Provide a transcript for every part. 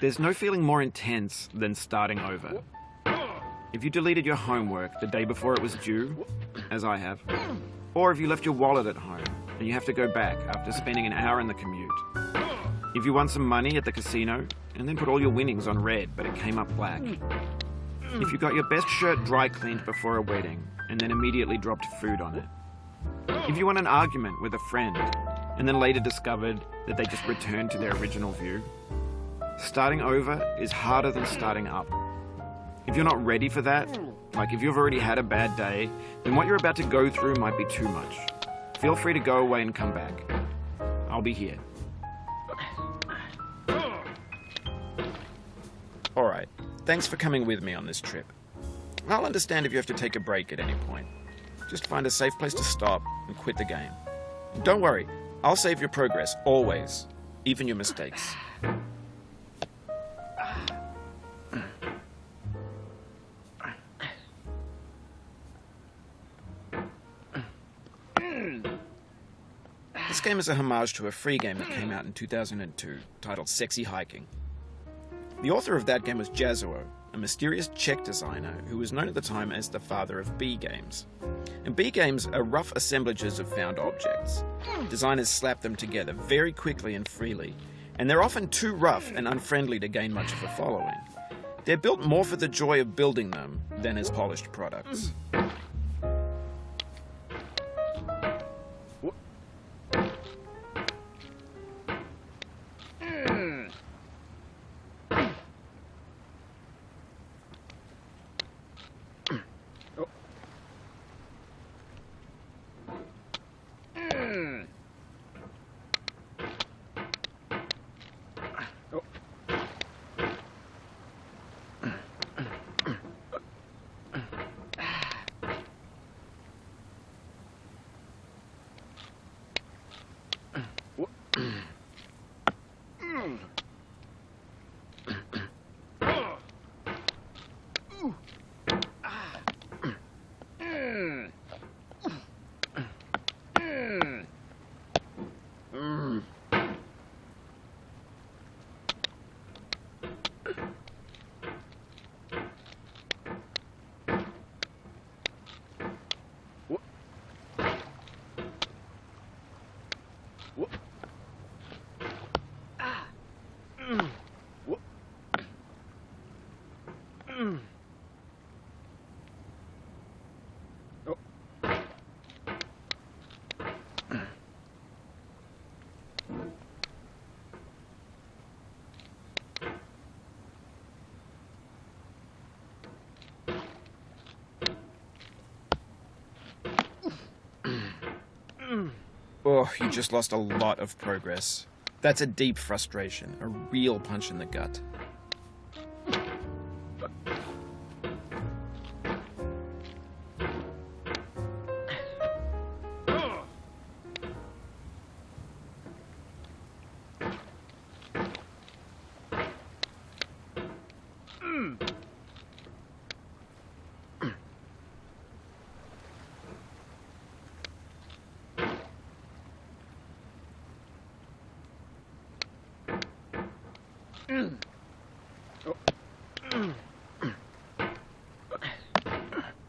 There's no feeling more intense than starting over. If you deleted your homework the day before it was due, as I have, or if you left your wallet at home and you have to go back after spending an hour in the commute. If you won some money at the casino and then put all your winnings on red but it came up black. If you got your best shirt dry cleaned before a wedding and then immediately dropped food on it. If you won an argument with a friend and then later discovered that they just returned to their original view. Starting over is harder than starting up. If you're not ready for that, like if you've already had a bad day, then what you're about to go through might be too much. Feel free to go away and come back. I'll be here. Alright, thanks for coming with me on this trip. I'll understand if you have to take a break at any point. Just find a safe place to stop and quit the game. Don't worry, I'll save your progress, always. Even your mistakes. This game is a homage to a free game that came out in 2002, titled Sexy Hiking. The author of that game was Jazuo, a mysterious Czech designer who was known at the time as the father of B games. And B games are rough assemblages of found objects. Designers slap them together very quickly and freely, and they're often too rough and unfriendly to gain much of a following. They're built more for the joy of building them than as polished products. Oh, you just lost a lot of progress. That's a deep frustration, a real punch in the gut.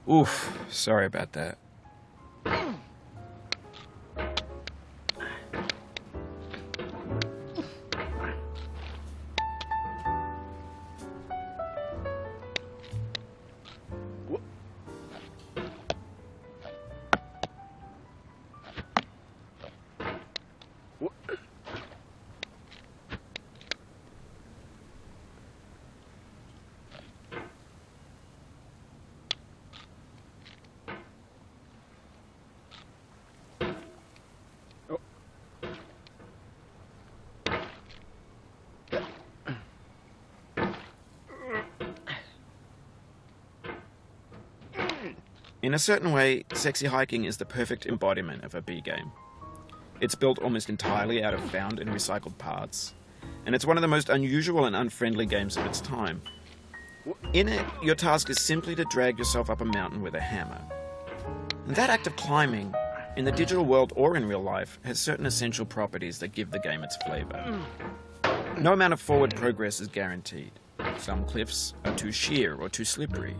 Oof, sorry about that. In a certain way, Sexy Hiking is the perfect embodiment of a B game. It's built almost entirely out of found and recycled parts, and it's one of the most unusual and unfriendly games of its time. In it, your task is simply to drag yourself up a mountain with a hammer. And that act of climbing, in the digital world or in real life, has certain essential properties that give the game its flavour. No amount of forward progress is guaranteed. Some cliffs are too sheer or too slippery.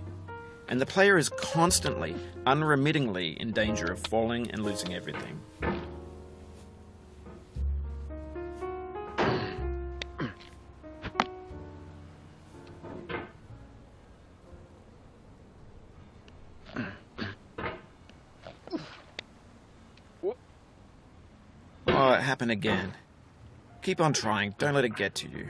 And the player is constantly, unremittingly in danger of falling and losing everything. Oh, it happened again. Keep on trying. Don't let it get to you.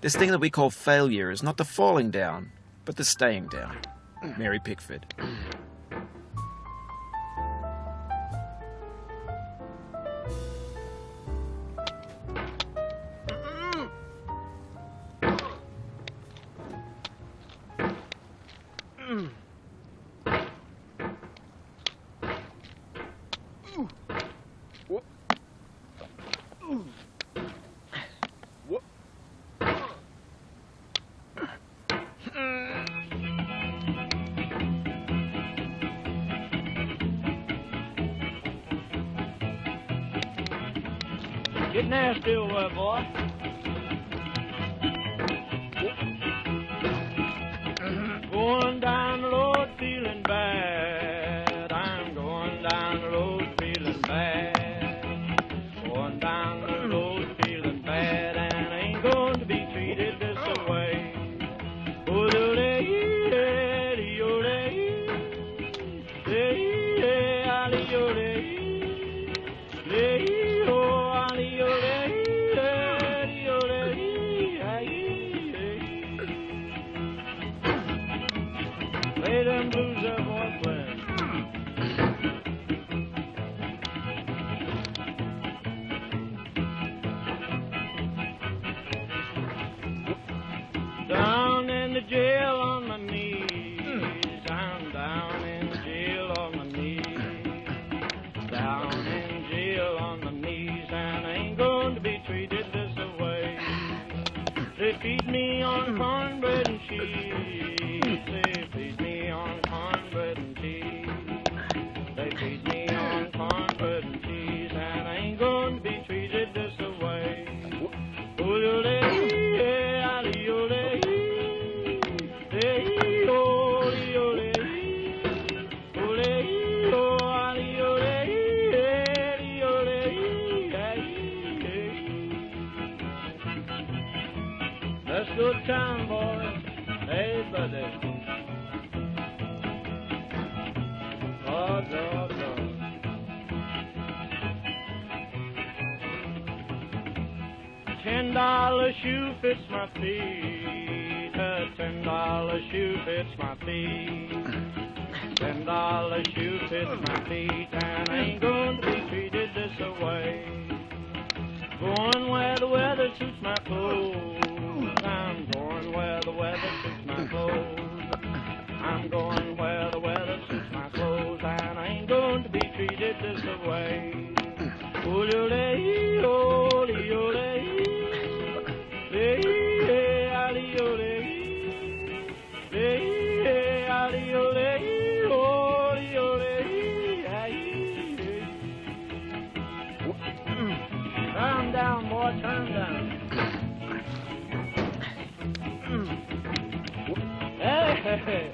This thing that we call failure is not the falling down, but the staying down. Mary Pickford. Get nasty over there, boy. Going down the road feeling bad. I'm going down the road feeling bad. Going down the road feeling bad, and I ain't going to be treated this way. me on cornbread and cheese. They feed me on cornbread and cheese. They feed me on cornbread and cheese, and I ain't going to be treated this way. Let's go town, boys. Hey, buddy. Oh, dog, dog. $10 shoe fits my feet. A $10 shoe fits my feet. $10 shoe fits my feet, and I ain't going to be treated this way. Going where the weather suits my clothes. I'm going where the weather suits my clothes. I'm going where the weather suits my clothes, and I ain't going to be treated this way. Turn down, boy, turn down. Hey, hey, hey.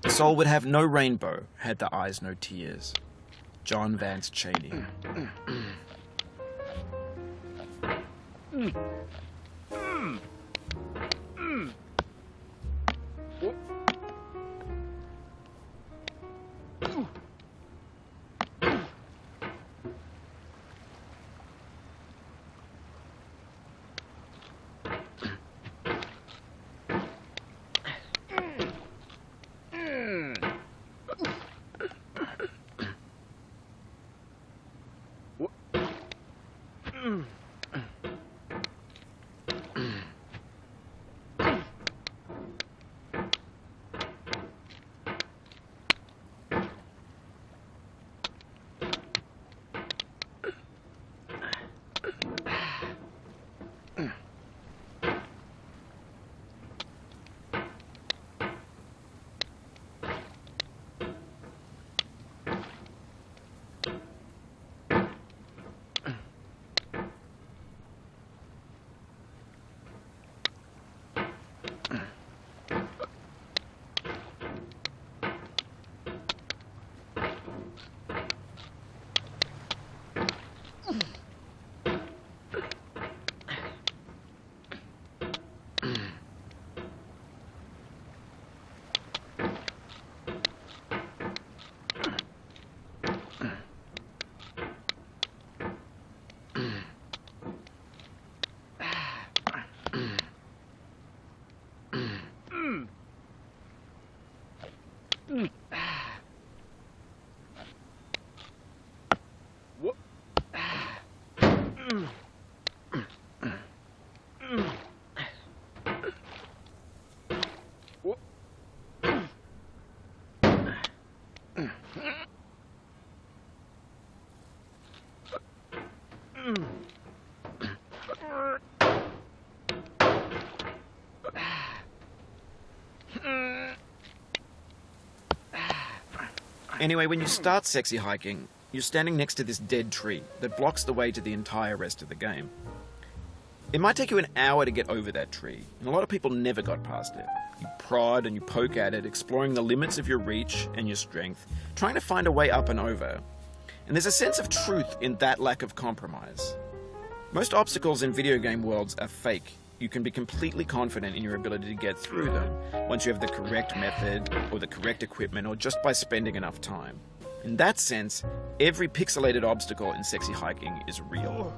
The soul would have no rainbow, had the eyes no tears. John Vance Cheney. Anyway, when you start sexy hiking, you're standing next to this dead tree that blocks the way to the entire rest of the game. It might take you an hour to get over that tree, and a lot of people never got past it. You prod and you poke at it, exploring the limits of your reach and your strength, trying to find a way up and over. And there's a sense of truth in that lack of compromise. Most obstacles in video game worlds are fake. You can be completely confident in your ability to get through them once you have the correct method or the correct equipment or just by spending enough time. In that sense, every pixelated obstacle in sexy hiking is real.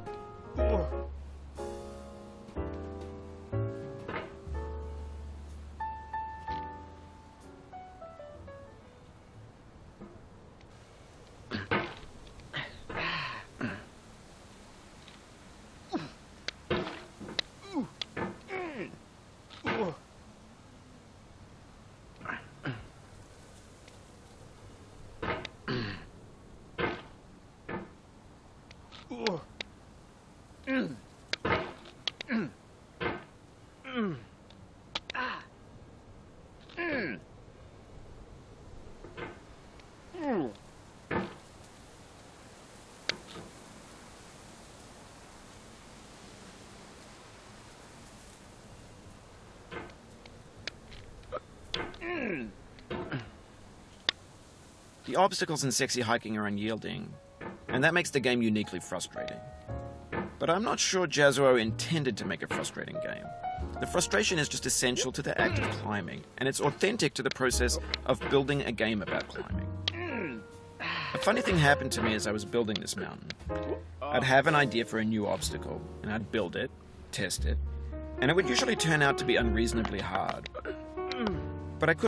The obstacles in sexy hiking are unyielding, and that makes the game uniquely frustrating. But I'm not sure Jazuo intended to make a frustrating game. The frustration is just essential to the act of climbing, and it's authentic to the process of building a game about climbing. A funny thing happened to me as I was building this mountain. I'd have an idea for a new obstacle, and I'd build it, test it, and it would usually turn out to be unreasonably hard. But I couldn't